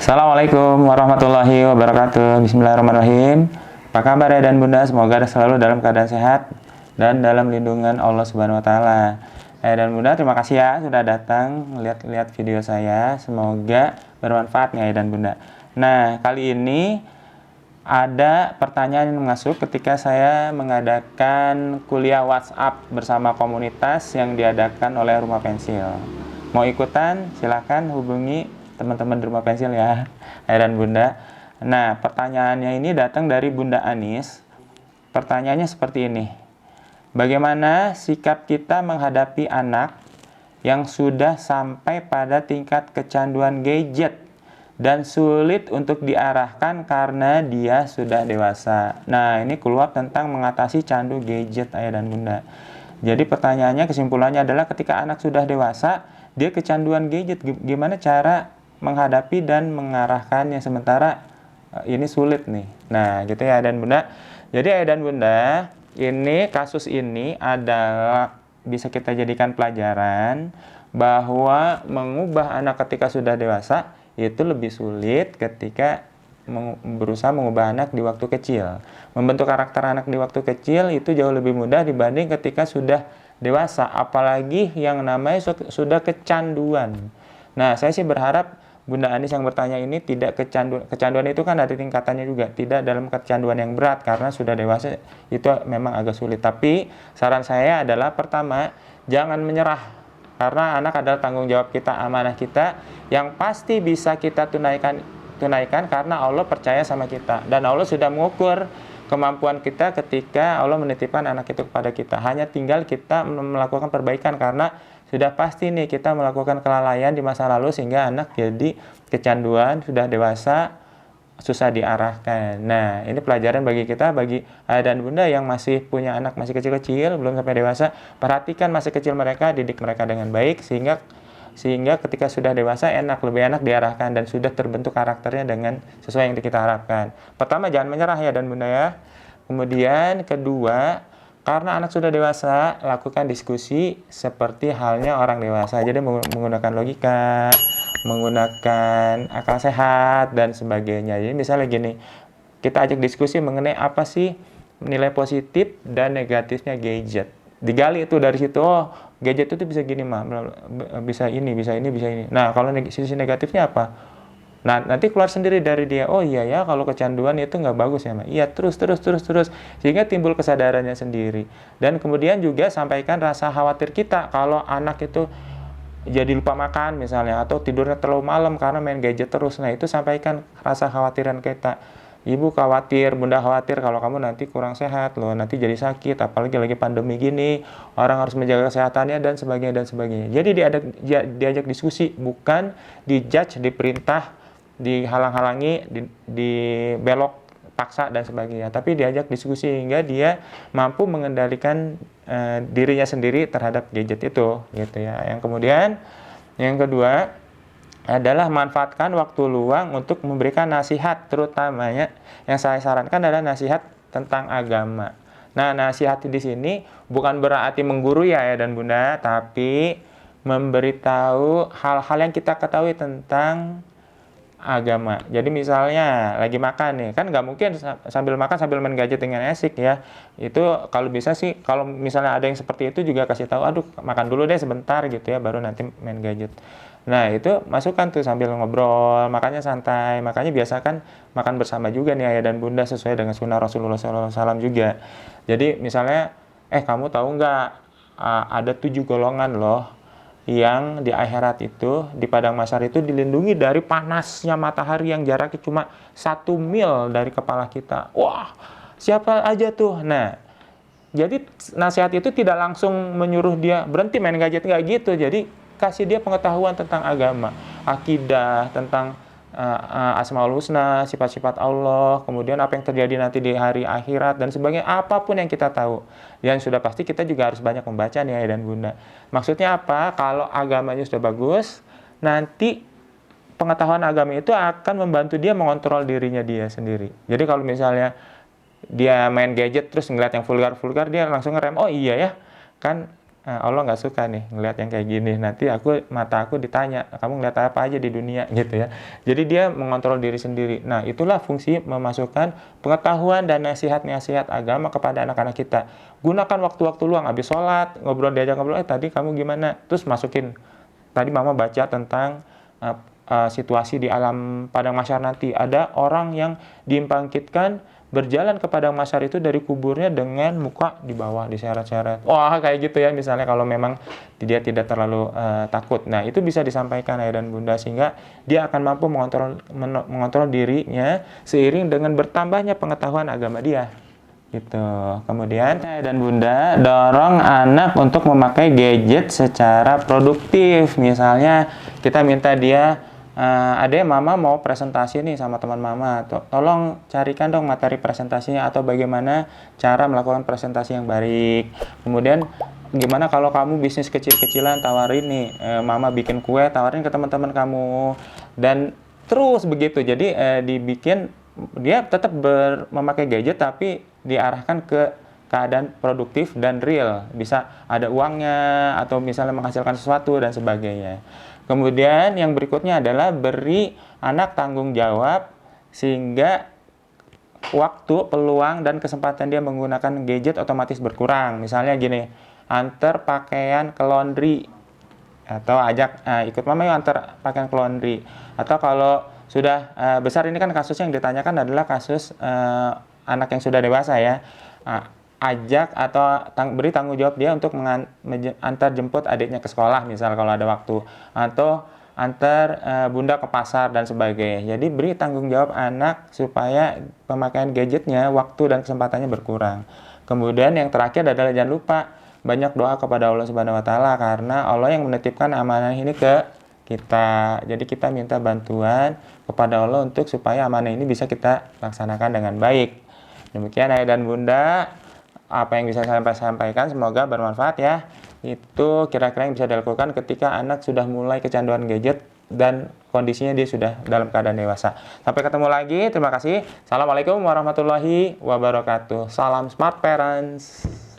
Assalamualaikum warahmatullahi wabarakatuh. Bismillahirrahmanirrahim. Apa kabar ya dan bunda? Semoga selalu dalam keadaan sehat dan dalam lindungan Allah Subhanahu Wa Taala. Dan bunda, terima kasih ya sudah datang lihat video saya. Semoga bermanfaat ya dan bunda. Nah, kali ini ada pertanyaan yang masuk ketika saya mengadakan kuliah WhatsApp bersama komunitas yang diadakan oleh Rumah Pensil. Mau ikutan? Silakan hubungi teman-teman di Rumah Pensil ya, ayah dan bunda. Nah, pertanyaannya ini datang dari Bunda Anis. Pertanyaannya seperti ini. Bagaimana sikap kita menghadapi anak yang sudah sampai pada tingkat kecanduan gadget dan sulit untuk diarahkan karena dia sudah dewasa? Nah, ini keluar tentang mengatasi candu gadget, ayah dan bunda. Jadi pertanyaannya, kesimpulannya adalah ketika anak sudah dewasa, dia kecanduan gadget, gimana cara menghadapi dan mengarahkannya, sementara ini sulit nih. Nah, gitu ya dan bunda. Jadi ayah dan bunda, ini kasus ini adalah bisa kita jadikan pelajaran bahwa mengubah anak ketika sudah dewasa itu lebih sulit ketika berusaha mengubah anak di waktu kecil. Membentuk karakter anak di waktu kecil itu jauh lebih mudah dibanding ketika sudah dewasa, apalagi yang namanya sudah kecanduan. Nah, saya sih berharap Bunda Anis yang bertanya ini tidak kecanduan. Kecanduan itu kan ada tingkatannya juga. Tidak dalam kecanduan yang berat, karena sudah dewasa itu memang agak sulit. Tapi saran saya adalah pertama, jangan menyerah. Karena anak adalah tanggung jawab kita, amanah kita yang pasti bisa kita tunaikan karena Allah percaya sama kita. Dan Allah sudah mengukur kemampuan kita ketika Allah menitipkan anak itu kepada kita. Hanya tinggal kita melakukan perbaikan, karena sudah pasti nih kita melakukan kelalaian di masa lalu sehingga anak jadi kecanduan, sudah dewasa, susah diarahkan. Nah, ini pelajaran bagi kita, bagi ayah dan bunda yang masih punya anak masih kecil-kecil, belum sampai dewasa. Perhatikan masa kecil mereka, didik mereka dengan baik sehingga ketika sudah dewasa lebih enak diarahkan dan sudah terbentuk karakternya dengan sesuai yang kita harapkan. Pertama, jangan menyerah ya dan bunda ya. Kemudian kedua, karena anak sudah dewasa, lakukan diskusi seperti halnya orang dewasa. Jadi menggunakan logika, menggunakan akal sehat dan sebagainya. Jadi misalnya gini, kita ajak diskusi mengenai apa sih nilai positif dan negatifnya gadget. Digali itu dari situ, oh gadget itu bisa gini mah, bisa ini, bisa ini, bisa ini. Nah, kalau sisi negatifnya apa? Nah, nanti keluar sendiri dari dia, oh iya ya, kalau kecanduan itu nggak bagus ya, Ma. Iya, terus. Sehingga timbul kesadarannya sendiri. Dan kemudian juga sampaikan rasa khawatir kita kalau anak itu jadi lupa makan misalnya, atau tidurnya terlalu malam karena main gadget terus. Nah, itu sampaikan rasa khawatiran kita. Ibu khawatir, bunda khawatir kalau kamu nanti kurang sehat loh, nanti jadi sakit, apalagi lagi pandemi gini, orang harus menjaga kesehatannya dan sebagainya. Jadi diajak diskusi, bukan dijudge, diperintah, dihalang-halangi, dibelok paksa dan sebagainya, tapi diajak diskusi hingga dia mampu mengendalikan dirinya sendiri terhadap gadget itu, gitu ya. Yang kedua adalah manfaatkan waktu luang untuk memberikan nasihat, terutamanya yang saya sarankan adalah nasihat tentang agama. Nah, nasihat di sini bukan berarti menggurui ya dan bunda, tapi memberitahu hal-hal yang kita ketahui tentang agama. Jadi misalnya lagi makan nih, kan nggak mungkin sambil makan sambil main gadget dengan asik ya. Itu kalau bisa sih, kalau misalnya ada yang seperti itu juga kasih tahu, aduh makan dulu deh sebentar gitu ya, baru nanti main gadget. Nah, itu masukkan tuh sambil ngobrol, makannya santai. Makanya biasakan makan bersama juga nih ayah dan bunda sesuai dengan sunnah Rasulullah SAW juga. Jadi misalnya, kamu tahu nggak, ada 7 golongan loh yang di akhirat itu, di padang mahsyar itu dilindungi dari panasnya matahari yang jaraknya cuma 1 mil dari kepala kita. Wah, siapa aja tuh? Nah, jadi nasihat itu tidak langsung menyuruh dia berhenti main gadget, nggak gitu. Jadi kasih dia pengetahuan tentang agama, akidah, tentang Asmaul Husna, sifat-sifat Allah, kemudian apa yang terjadi nanti di hari akhirat dan sebagainya, apapun yang kita tahu. Yang sudah pasti kita juga harus banyak membaca nih ayah dan bunda. Maksudnya apa? Kalau agamanya sudah bagus, nanti pengetahuan agama itu akan membantu dia mengontrol dirinya dia sendiri. Jadi kalau misalnya dia main gadget terus ngeliat yang vulgar-vulgar, dia langsung ngerem, oh iya ya, kan Allah nggak suka nih ngelihat yang kayak gini. Nanti mata aku ditanya, kamu ngeliat apa aja di dunia gitu ya. Jadi dia mengontrol diri sendiri. Nah, itulah fungsi memasukkan pengetahuan dan nasihat-nasihat agama kepada anak-anak kita. Gunakan waktu-waktu luang, habis sholat, diajak ngobrol, tadi kamu gimana? Terus masukin, tadi mama baca tentang situasi di alam padang mahsyar nanti. Ada orang yang dibangkitkan berjalan ke padang mahsyar itu dari kuburnya dengan muka di bawah diseret-seret. Wah, kayak gitu ya misalnya, kalau memang dia tidak terlalu takut. Nah, itu bisa disampaikan ayah dan bunda sehingga dia akan mampu mengontrol dirinya seiring dengan bertambahnya pengetahuan agama dia. Gitu. Kemudian ayah dan bunda dorong anak untuk memakai gadget secara produktif. Misalnya kita minta dia, adek, mama mau presentasi nih sama teman mama, tolong carikan dong materi presentasinya atau bagaimana cara melakukan presentasi yang baik. Kemudian gimana kalau kamu bisnis kecil-kecilan, tawarin nih, mama bikin kue, tawarin ke teman-teman kamu, dan terus begitu. Jadi dibikin dia tetap memakai gadget tapi diarahkan ke keadaan produktif dan real, bisa ada uangnya atau misalnya menghasilkan sesuatu dan sebagainya. Kemudian yang berikutnya adalah beri anak tanggung jawab sehingga waktu, peluang, dan kesempatan dia menggunakan gadget otomatis berkurang. Misalnya gini, antar pakaian ke laundry atau ajak ikut mama yuk antar pakaian ke laundry. Atau kalau sudah besar, ini kan kasusnya yang ditanyakan adalah kasus anak yang sudah dewasa ya. Ajak atau beri tanggung jawab dia untuk antar jemput adiknya ke sekolah misal kalau ada waktu, atau antar bunda ke pasar dan sebagainya. Jadi beri tanggung jawab anak supaya pemakaian gadgetnya, waktu dan kesempatannya berkurang. Kemudian yang terakhir adalah jangan lupa banyak doa kepada Allah Subhanahu wa taala, karena Allah yang menitipkan amanah ini ke kita. Jadi kita minta bantuan kepada Allah untuk supaya amanah ini bisa kita laksanakan dengan baik. Demikian ayah dan bunda, apa yang bisa saya sampaikan, semoga bermanfaat ya. Itu kira-kira yang bisa dilakukan ketika anak sudah mulai kecanduan gadget dan kondisinya dia sudah dalam keadaan dewasa. Sampai ketemu lagi, terima kasih. Assalamualaikum warahmatullahi wabarakatuh. Salam Smart Parents.